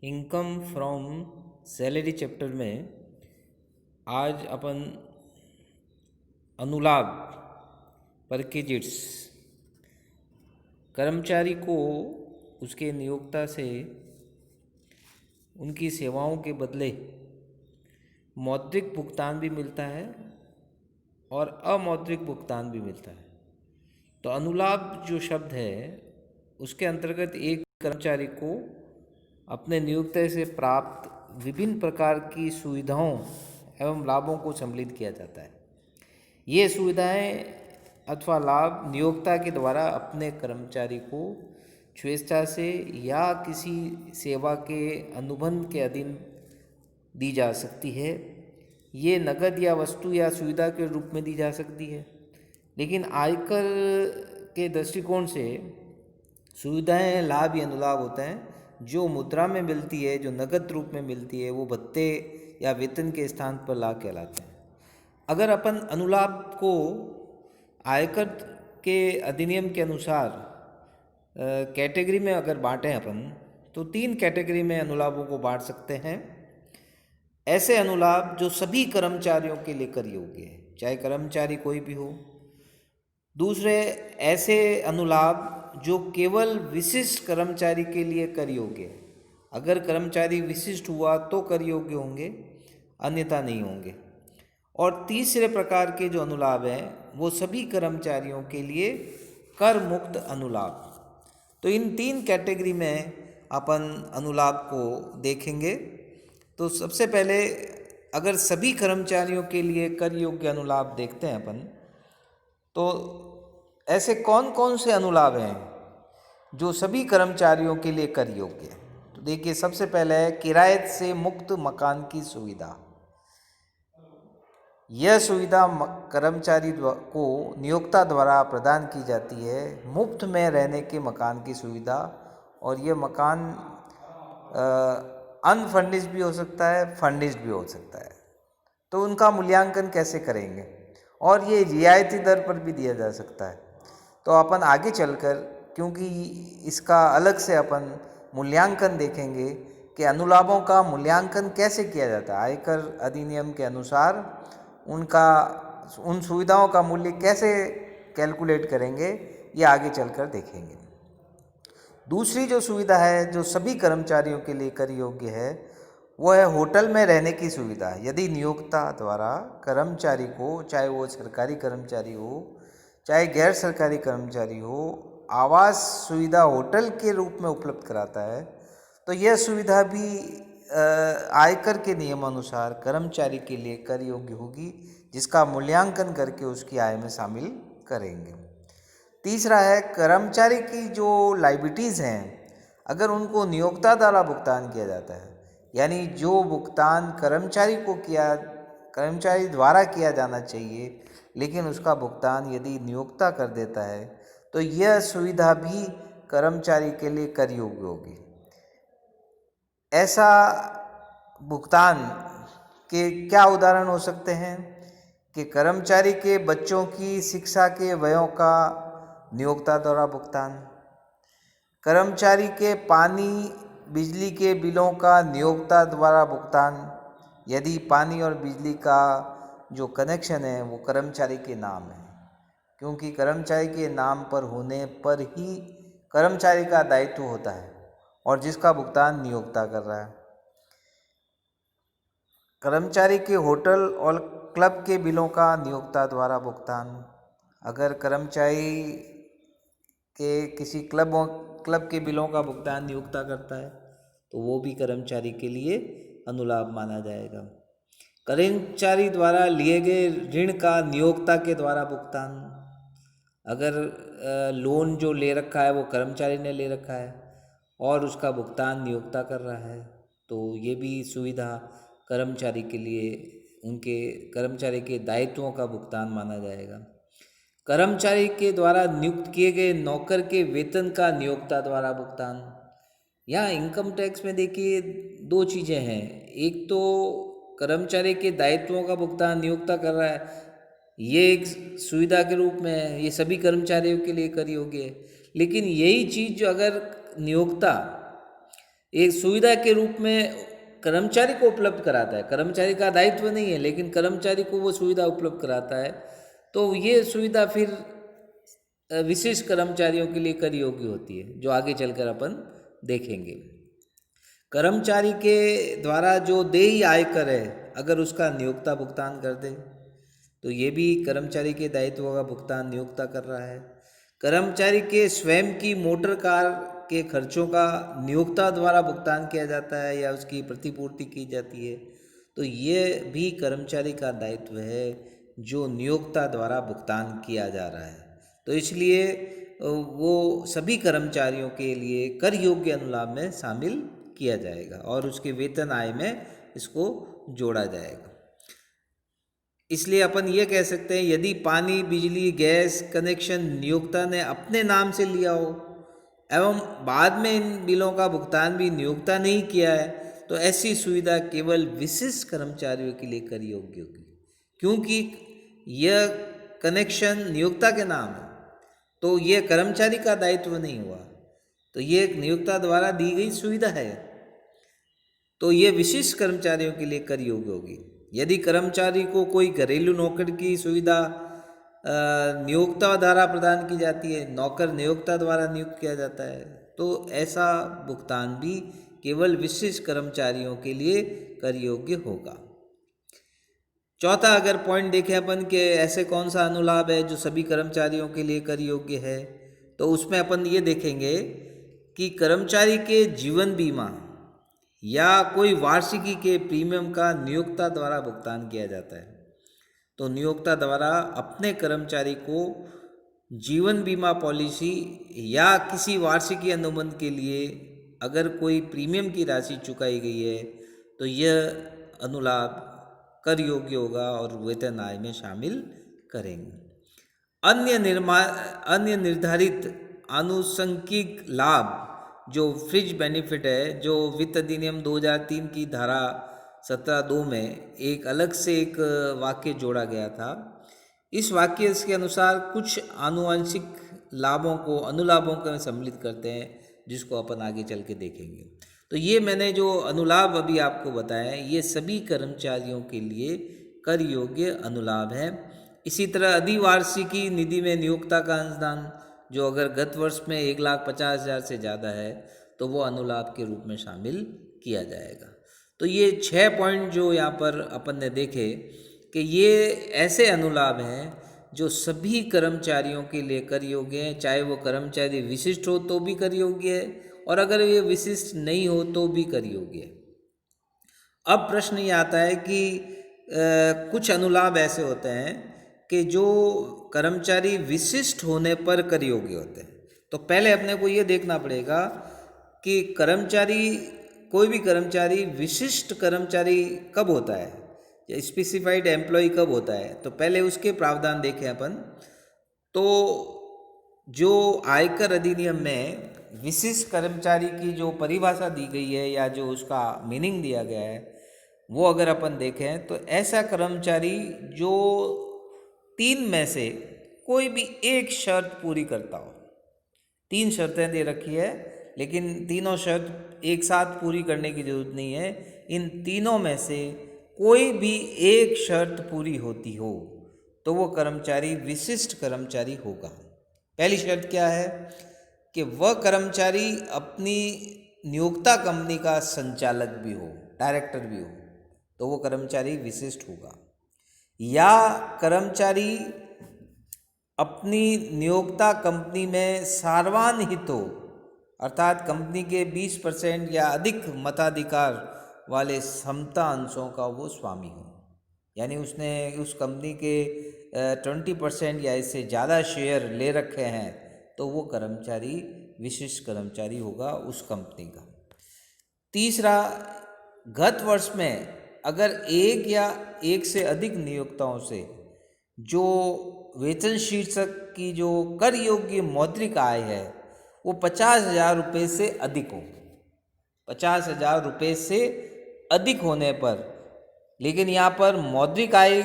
Income from salary chapter में आज अपन अनुलाभ परकेजिट्स कर्मचारी को उसके नियोक्ता से उनकी सेवाओं के बदले मौद्रिक भुगतान भी मिलता है और अमौद्रिक भुगतान भी मिलता है। तो अनुलाभ जो शब्द है उसके अंतर्गत एक कर्मचारी को अपने नियोक्ता से प्राप्त विभिन्न प्रकार की सुविधाओं एवं लाभों को सम्मिलित किया जाता है। ये सुविधाएं अथवा लाभ नियोक्ता के द्वारा अपने कर्मचारी को स्वेच्छा से या किसी सेवा के अनुबंध के अधीन दी जा सकती है। ये नकद या वस्तु या सुविधा के रूप में दी जा सकती है, लेकिन आयकर के दृष्टिकोण से सुविधाएं लाभ या अनुलाभ होते हैं जो मुद्रा में मिलती है, जो नकद रूप में मिलती है, वो भत्ते या वेतन के स्थान पर लाभ कहलाते हैं। अगर अपन अनुलाभ को आयकर के अधिनियम के अनुसार कैटेगरी में अगर बांटें अपन, तो 3 कैटेगरी में अनुलाभों को बांट सकते हैं। ऐसे अनुलाभ जो सभी कर्मचारियों के लिए कर योग्य है, चाहे कर्मचारी कोई भी हो। दूसरे ऐसे अनुलाभ जो केवल विशिष्ट कर्मचारी के लिए कर योग्य है, अगर कर्मचारी विशिष्ट हुआ तो कर योग्य होंगे, अन्यथा नहीं होंगे। और तीसरे प्रकार के जो अनुलाभ हैं वो सभी कर्मचारियों के लिए कर मुक्त अनुलाभ। तो इन 3 कैटेगरी में अपन अनुलाभ को देखेंगे। तो सबसे पहले अगर सभी कर्मचारियों के लिए कर योग्य अनुलाभ देखते हैं अपन, तो ऐसे कौन कौन से अनुलाभ हैं जो सभी कर्मचारियों के लिए कर योग्य है। तो देखिए, सबसे पहले है किराए से मुक्त मकान की सुविधा। यह सुविधा कर्मचारी को नियोक्ता द्वारा प्रदान की जाती है, मुफ्त में रहने के मकान की सुविधा। और यह मकान अनफर्निश्ड भी हो सकता है, फर्निश्ड भी हो सकता है। तो उनका मूल्यांकन कैसे करेंगे, और ये रियायती दर पर भी दिया जा सकता है। तो अपन आगे चलकर, क्योंकि इसका अलग से अपन मूल्यांकन देखेंगे कि अनुलाभों का मूल्यांकन कैसे किया जाता है, आयकर अधिनियम के अनुसार उन सुविधाओं का मूल्य कैसे कैलकुलेट करेंगे, ये आगे चलकर देखेंगे। दूसरी जो सुविधा है जो सभी कर्मचारियों के लिए कर योग्य है, वो है होटल में रहने की सुविधा। यदि नियोक्ता द्वारा कर्मचारी को, चाहे वो सरकारी कर्मचारी हो चाहे गैर सरकारी कर्मचारी हो, आवास सुविधा होटल के रूप में उपलब्ध कराता है, तो यह सुविधा भी आयकर के नियमानुसार कर्मचारी के लिए कर योग्य होगी, जिसका मूल्यांकन करके उसकी आय में शामिल करेंगे। तीसरा है कर्मचारी की जो लायबिलिटीज़ हैं, अगर उनको नियोक्ता द्वारा भुगतान किया जाता है, यानी जो भुगतान कर्मचारी द्वारा किया जाना चाहिए, लेकिन उसका भुगतान यदि नियोक्ता कर देता है, तो यह सुविधा भी कर्मचारी के लिए कर योग्य होगी। ऐसा भुगतान के क्या उदाहरण हो सकते हैं कि कर्मचारी के बच्चों की शिक्षा के व्ययों का नियोक्ता द्वारा भुगतान, कर्मचारी के पानी बिजली के बिलों का नियोक्ता द्वारा भुगतान, यदि पानी और बिजली का जो कनेक्शन है वो कर्मचारी के नाम है, क्योंकि कर्मचारी के नाम पर होने पर ही कर्मचारी का दायित्व होता है और जिसका भुगतान नियोक्ता कर रहा है। कर्मचारी के होटल और क्लब के बिलों का नियोक्ता द्वारा भुगतान, अगर कर्मचारी के किसी क्लब के बिलों का भुगतान नियोक्ता करता है, तो वो भी कर्मचारी के लिए अनुलाभ माना जाएगा। कर्मचारी द्वारा लिए गए ऋण का नियोक्ता के द्वारा भुगतान, अगर लोन जो ले रखा है वो कर्मचारी ने ले रखा है और उसका भुगतान नियोक्ता कर रहा है, तो ये भी सुविधा कर्मचारी के लिए उनके कर्मचारी के दायित्वों का भुगतान माना जाएगा। कर्मचारी के द्वारा नियुक्त किए गए नौकर के वेतन का नियोक्ता द्वारा भुगतान। यहाँ इनकम टैक्स में देखिए 2 चीज़ें हैं। एक तो कर्मचारी के दायित्वों का भुगतान नियोक्ता कर रहा है, ये एक सुविधा के रूप में है, ये सभी कर्मचारियों के लिए कर योग्य है। लेकिन यही चीज़ जो अगर नियोक्ता एक सुविधा के रूप में कर्मचारी को उपलब्ध कराता है। कर्मचारी का दायित्व नहीं है, लेकिन कर्मचारी को वो सुविधा उपलब्ध कराता है। तो ये सुविधा फिर विशेष कर्मचारियों के लिए कर योग्य होती है, जो आगे चलकर अपन देखेंगे। कर्मचारी के द्वारा जो देय आयकर है, अगर उसका नियोक्ता भुगतान कर दे तो ये भी कर्मचारी के दायित्व का भुगतान नियोक्ता कर रहा है। कर्मचारी के स्वयं की मोटर कार के खर्चों का नियोक्ता द्वारा भुगतान किया जाता है या उसकी प्रतिपूर्ति की जाती है, तो ये भी कर्मचारी का दायित्व है जो नियोक्ता द्वारा भुगतान किया जा रहा है। तो इसलिए वो सभी कर्मचारियों के लिए कर योग्य अनुलाभ में शामिल किया जाएगा और उसके वेतन आय में इसको जोड़ा जाएगा। इसलिए अपन ये कह सकते हैं, यदि पानी, बिजली, गैस कनेक्शन नियोक्ता ने अपने नाम से लिया हो एवं बाद में इन बिलों का भुगतान भी नियोक्ता ने ही किया है, तो ऐसी सुविधा केवल विशिष्ट कर्मचारियों के लिए कर योग्य होगी, क्योंकि यह कनेक्शन नियोक्ता के नाम है, तो यह कर्मचारी का दायित्व नहीं हुआ, तो ये एक नियोक्ता द्वारा दी गई सुविधा है, तो ये विशिष्ट कर्मचारियों के लिए कर योग्य होगी। यदि कर्मचारी को कोई घरेलू नौकर की सुविधा नियोक्ता द्वारा प्रदान की जाती है, नौकर नियोक्ता द्वारा नियुक्त किया जाता है, तो ऐसा भुगतान भी केवल विशिष्ट कर्मचारियों के लिए कर योग्य होगा। चौथा अगर पॉइंट देखें अपन के ऐसे कौन सा अनुलाभ है जो सभी कर्मचारियों के लिए कर योग्य है, तो उसमें अपन ये देखेंगे कि कर्मचारी के जीवन बीमा या कोई वार्षिकी के प्रीमियम का नियोक्ता द्वारा भुगतान किया जाता है। तो नियोक्ता द्वारा अपने कर्मचारी को जीवन बीमा पॉलिसी या किसी वार्षिकी अनुबंध के लिए अगर कोई प्रीमियम की राशि चुकाई गई है, तो यह अनुलाभ कर योग्य होगा और वेतन आय में शामिल करेंगे। अन्य निर्धारित आनुषंगिक लाभ जो फ्रिज बेनिफिट है, जो वित्त अधिनियम 2003 की धारा 17(2) में एक अलग से एक वाक्य जोड़ा गया था। इस वाक्य के अनुसार कुछ आनुवंशिक लाभों को अनुलाभों को सम्मिलित करते हैं, जिसको अपन आगे चल के देखेंगे। तो ये मैंने जो अनुलाभ अभी आपको बताया, ये सभी कर्मचारियों के लिए कर योग्य अनुलाभ है। इसी तरह अधिवार्षिकी निधि में नियोक्ता का अंशदान, जो अगर गत वर्ष में 1,50,000 से ज़्यादा है, तो वो अनुलाभ के रूप में शामिल किया जाएगा। तो ये 6 पॉइंट जो यहाँ पर अपन ने देखे कि ये ऐसे अनुलाभ हैं जो सभी कर्मचारियों के लिए कर योग्य हैं, चाहे वो कर्मचारी विशिष्ट हो तो भी कर योग्य है, और अगर ये विशिष्ट नहीं हो तो भी कर योग्य है। अब प्रश्न ये आता है कि कुछ अनुलाभ ऐसे होते हैं कि जो कर्मचारी विशिष्ट होने पर कर योग्य होते हैं। तो पहले अपने को ये देखना पड़ेगा कि कोई भी कर्मचारी विशिष्ट कर्मचारी कब होता है या स्पेसिफाइड एम्प्लॉय कब होता है। तो पहले उसके प्रावधान देखें अपन। तो जो आयकर अधिनियम में विशिष्ट कर्मचारी की जो परिभाषा दी गई है या जो उसका मीनिंग दिया गया है, वो अगर अपन देखें तो ऐसा कर्मचारी जो 3 में से कोई भी एक शर्त पूरी करता हो। 3 शर्तें दे रखी है, लेकिन तीनों शर्त एक साथ पूरी करने की जरूरत नहीं है। इन तीनों में से कोई भी एक शर्त पूरी होती हो तो वो कर्मचारी विशिष्ट कर्मचारी होगा। पहली शर्त क्या है कि वह कर्मचारी अपनी नियोक्ता कंपनी का संचालक भी हो, डायरेक्टर भी हो, तो वो कर्मचारी विशिष्ट होगा। या कर्मचारी अपनी नियोक्ता कंपनी में सार्वजनिक हित हो, अर्थात कंपनी के 20% या अधिक मताधिकार वाले समता अंशों का वो स्वामी हो, यानी उसने उस कंपनी के 20% या इससे ज़्यादा शेयर ले रखे हैं, तो वो कर्मचारी विशिष्ट कर्मचारी होगा उस कंपनी का। तीसरा, गत वर्ष में अगर एक या एक से अधिक नियोक्ताओं से जो वेतन शीर्षक की जो कर योग्य मौद्रिक आय है वो 50,000 रुपये से अधिक हो, 50,000 रुपये से अधिक होने पर, लेकिन यहाँ पर मौद्रिक आय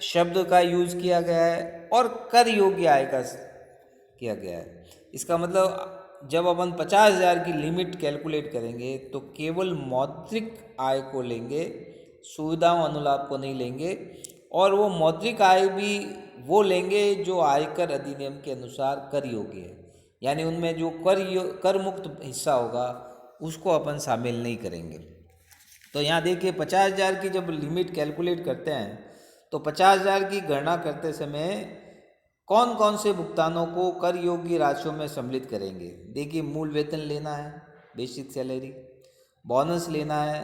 शब्द का यूज़ किया गया है और कर योग्य आय का किया गया है। इसका मतलब जब अपन 50,000 की लिमिट कैलकुलेट करेंगे तो केवल मौद्रिक आय को लेंगे, सुविधाओं अनुलाभ को नहीं लेंगे। और वो मौद्रिक आय भी वो लेंगे जो आयकर अधिनियम के अनुसार कर योग्य है, यानी उनमें जो कर मुक्त हिस्सा होगा उसको अपन शामिल नहीं करेंगे। तो यहाँ देखिए 50,000 की जब लिमिट कैलकुलेट करते हैं तो 50,000 की गणना करते समय कौन कौन से भुगतानों को कर योग्य राशियों में सम्मिलित करेंगे। देखिए, मूल वेतन लेना है, बेसिक सैलरी, बोनस लेना है,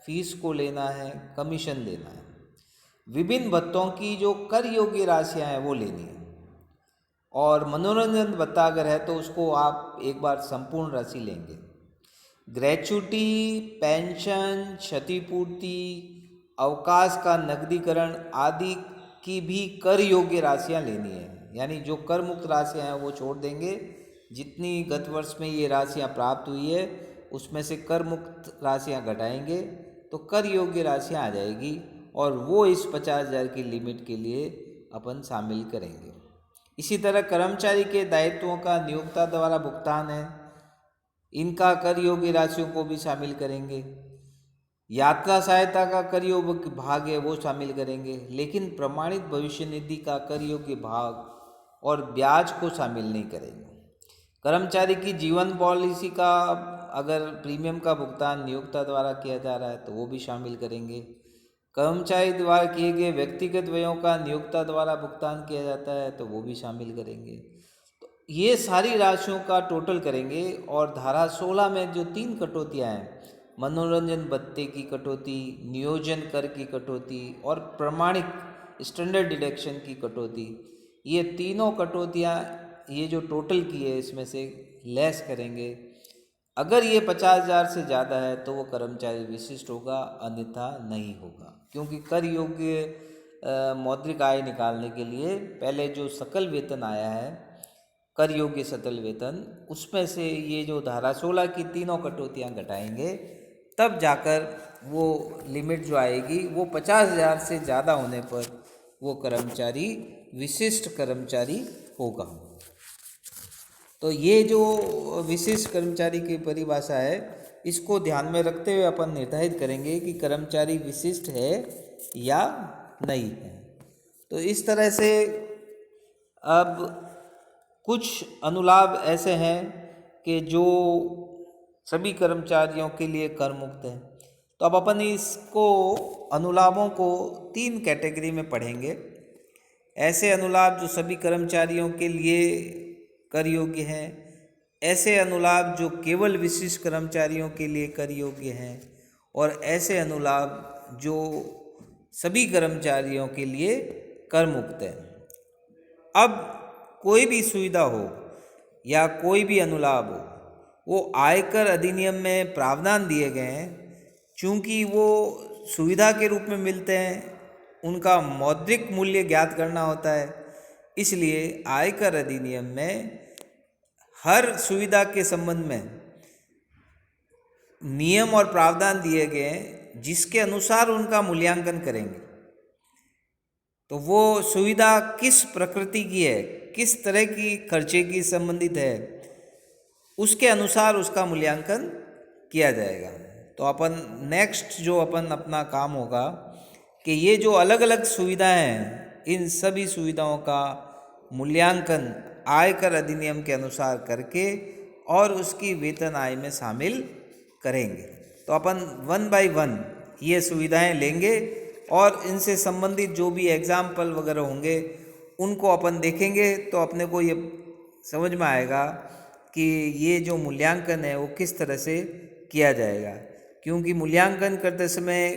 फीस को लेना है, कमीशन लेना है, विभिन्न भत्तों की जो कर योग्य राशियाँ हैं वो लेनी है, और मनोरंजन भत्ता अगर है तो उसको आप एक बार संपूर्ण राशि लेंगे। ग्रेच्युटी, पेंशन, क्षतिपूर्ति, अवकाश का नकदीकरण आदि की भी कर योग्य राशियाँ लेनी है, यानी जो कर मुक्त राशियाँ हैं वो छोड़ देंगे। जितनी गत वर्ष में ये राशियाँ प्राप्त हुई है उसमें से कर मुक्त राशियाँ घटाएंगे तो कर योग्य राशियाँ आ जाएगी, और वो इस 50,000 की लिमिट के लिए अपन शामिल करेंगे। इसी तरह कर्मचारी के दायित्वों का नियोक्ता द्वारा भुगतान है, इनका कर योग्य राशियों को भी शामिल करेंगे। यात्रा सहायता का कर योग्य भाग है वो शामिल करेंगे, लेकिन प्रमाणित भविष्य निधि का कर योग्य भाग और ब्याज को शामिल नहीं करेंगे। कर्मचारी की जीवन पॉलिसी का अगर प्रीमियम का भुगतान नियोक्ता द्वारा किया जा रहा है तो वो भी शामिल करेंगे। कर्मचारी द्वारा किए गए व्यक्तिगत व्ययों का नियोक्ता द्वारा भुगतान किया जाता है तो वो भी शामिल करेंगे। तो ये सारी राशियों का टोटल करेंगे, और धारा 16 में जो 3 कटौतियाँ हैं, मनोरंजन भत्ते की कटौती, नियोजन कर की कटौती और प्रमाणिक स्टैंडर्ड डिडक्शन की कटौती, ये तीनों कटौतियाँ ये जो टोटल की है इसमें से लेस करेंगे। अगर ये 50,000 से ज़्यादा है तो वो कर्मचारी विशिष्ट होगा, अन्यथा नहीं होगा, क्योंकि कर योग्य मौद्रिक आय निकालने के लिए पहले जो सकल वेतन आया है, कर योग्य सकल वेतन, उसमें से ये जो धारा 16 की तीनों कटौतियाँ घटाएंगे, तब जाकर वो लिमिट जो आएगी वो 50,000 से ज़्यादा होने पर वो कर्मचारी विशिष्ट कर्मचारी होगा। तो ये जो विशिष्ट कर्मचारी की परिभाषा है इसको ध्यान में रखते हुए अपन निर्धारित करेंगे कि कर्मचारी विशिष्ट है या नहीं है। तो इस तरह से अब कुछ अनुलाभ ऐसे हैं कि जो सभी कर्मचारियों के लिए कर मुक्त है। तो अब अपन इसको अनुलाभों को 3 कैटेगरी में पढ़ेंगे। ऐसे अनुलाभ जो सभी कर्मचारियों के लिए कर योग्य हैं, ऐसे अनुलाभ जो केवल विशिष्ट कर्मचारियों के लिए कर योग्य हैं, और ऐसे अनुलाभ जो सभी कर्मचारियों के लिए कर मुक्त है। अब कोई भी सुविधा हो या कोई भी अनुलाभ हो, वो आयकर अधिनियम में प्रावधान दिए गए हैं। चूँकि वो सुविधा के रूप में मिलते हैं, उनका मौद्रिक मूल्य ज्ञात करना होता है, इसलिए आयकर अधिनियम में हर सुविधा के संबंध में नियम और प्रावधान दिए गए हैं जिसके अनुसार उनका मूल्यांकन करेंगे। तो वो सुविधा किस प्रकृति की है, किस तरह की खर्चे की संबंधित है, उसके अनुसार उसका मूल्यांकन किया जाएगा। तो अपन नेक्स्ट जो अपन अपना काम होगा कि ये जो अलग अलग सुविधाएं हैं, इन सभी सुविधाओं का मूल्यांकन आयकर अधिनियम के अनुसार करके और उसकी वेतन आय में शामिल करेंगे। तो अपन 1 बाय 1 ये सुविधाएं लेंगे और इनसे संबंधित जो भी एग्जाम्पल वगैरह होंगे उनको अपन देखेंगे, तो अपने को ये समझ में आएगा कि ये जो मूल्यांकन है वो किस तरह से किया जाएगा। क्योंकि मूल्यांकन करते समय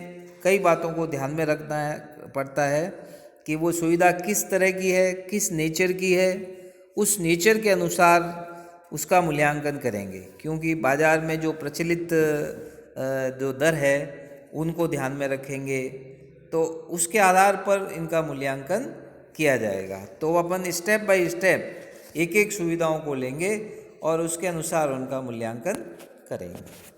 कई बातों को ध्यान में रखना पड़ता है कि वो सुविधा किस तरह की है, किस नेचर की है, उस नेचर के अनुसार उसका मूल्यांकन करेंगे। क्योंकि बाज़ार में जो प्रचलित जो दर है उनको ध्यान में रखेंगे, तो उसके आधार पर इनका मूल्यांकन किया जाएगा। तो अपन स्टेप बाय स्टेप एक एक सुविधाओं को लेंगे और उसके अनुसार उनका मूल्यांकन करेंगे।